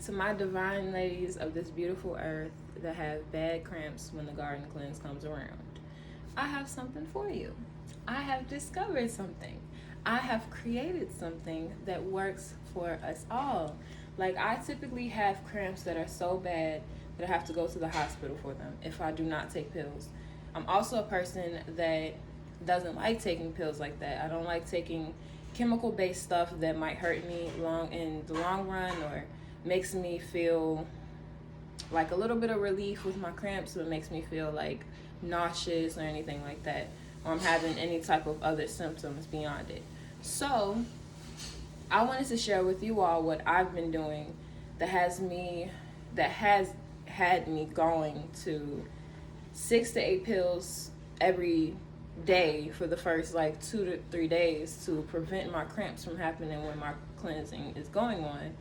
To my divine ladies of this beautiful earth that have bad cramps when the garden cleanse comes around, I have something for you. I have discovered something. I have created something that works for us all. Like, I typically have cramps that are so bad that I have to go to the hospital for them if I do not take pills. I'm also a person that doesn't like taking pills like that. I don't like taking chemical-based stuff that might hurt me in the long run, or makes me feel like a little bit of relief with my cramps, but makes me feel like nauseous or anything like that, or I'm having any type of other symptoms beyond it. So I wanted to share with you all what I've been doing that has had me going to 6 to 8 pills every day for the first like 2 to 3 days to prevent my cramps from happening when my cleansing is going on,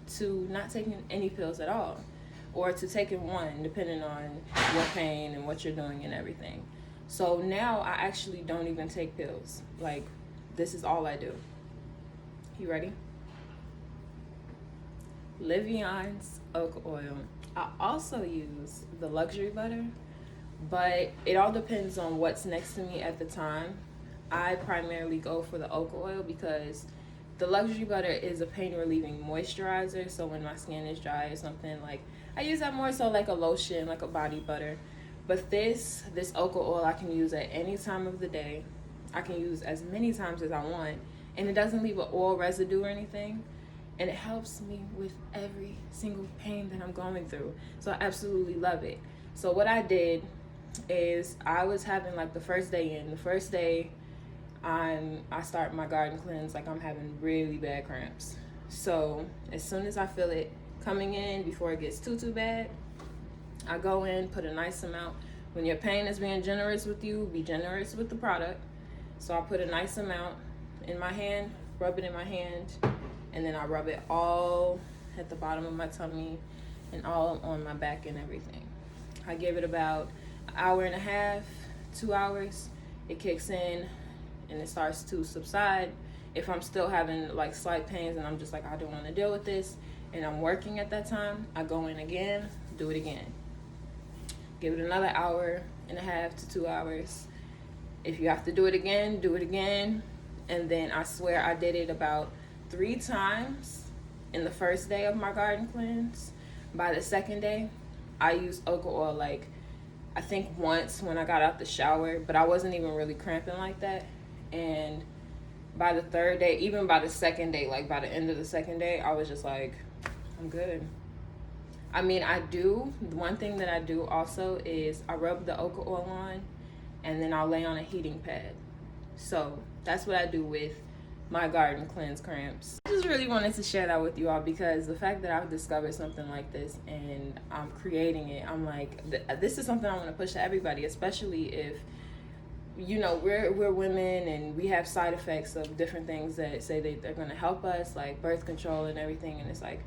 to not taking any pills at all, or to taking one depending on your pain and what you're doing and everything. So now I actually don't even take pills. Like, this is all I do. You ready? Livîon's oak oil. I also use the luxury butter, but it all depends on what's next to me at the time. I primarily go for the oak oil because the luxury butter is a pain relieving moisturizer. So when my skin is dry or something, like, I use that more so like a lotion, like a body butter. But this oak oil I can use at any time of the day. I can use as many times as I want, and it doesn't leave an oil residue or anything. And it helps me with every single pain that I'm going through. So I absolutely love it. So what I did is, I was having like the first day I start my garden cleanse, like I'm having really bad cramps. So as soon as I feel it coming in, before it gets too bad, I go in, put a nice amount. When your pain is being generous with you, be generous with the product. So I put a nice amount in my hand, rub it in my hand, and then I rub it all at the bottom of my tummy and all on my back and everything. I give it about an hour and a half, 2 hours. It kicks in and it starts to subside. If I'm still having like slight pains and I'm just like, I don't want to deal with this, and I'm working at that time, I go in again, do it again. Give it another hour and a half to 2 hours. If you have to do it again, do it again. And then I swear I did it about 3 times in the first day of my garden cleanse. By the second day, I used oak oil like, I think once when I got out the shower, but I wasn't even really cramping like that. And by the third day, even by the second day, like by the end of the second day, I was just like, I'm good. I mean, one thing that I do also is I rub the oak oil on, and then I'll lay on a heating pad. So that's what I do with my garden cleanse cramps. I just really wanted to share that with you all, because the fact that I've discovered something like this and I'm creating it, I'm like, this is something I want to push to everybody, especially if, you know, we're women and we have side effects of different things that say they're going to help us, like birth control and everything. And it's like,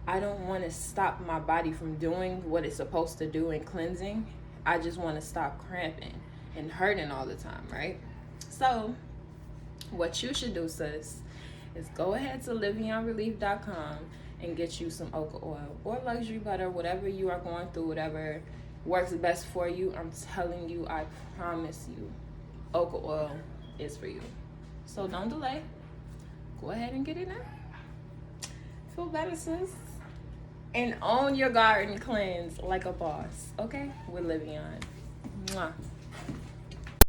I don't want to stop my body from doing what it's supposed to do in cleansing. I just want to stop cramping and hurting all the time, right? So what you should do, sis, is go ahead to LivîonRelief.com and get you some oak oil or luxury butter, whatever you are going through, whatever works best for you. I'm telling you, I promise you, oak oil is for you. So don't delay. Go ahead and get it now. Feel better, sis. And own your garden cleanse like a boss, okay? With Livîon. Mwah.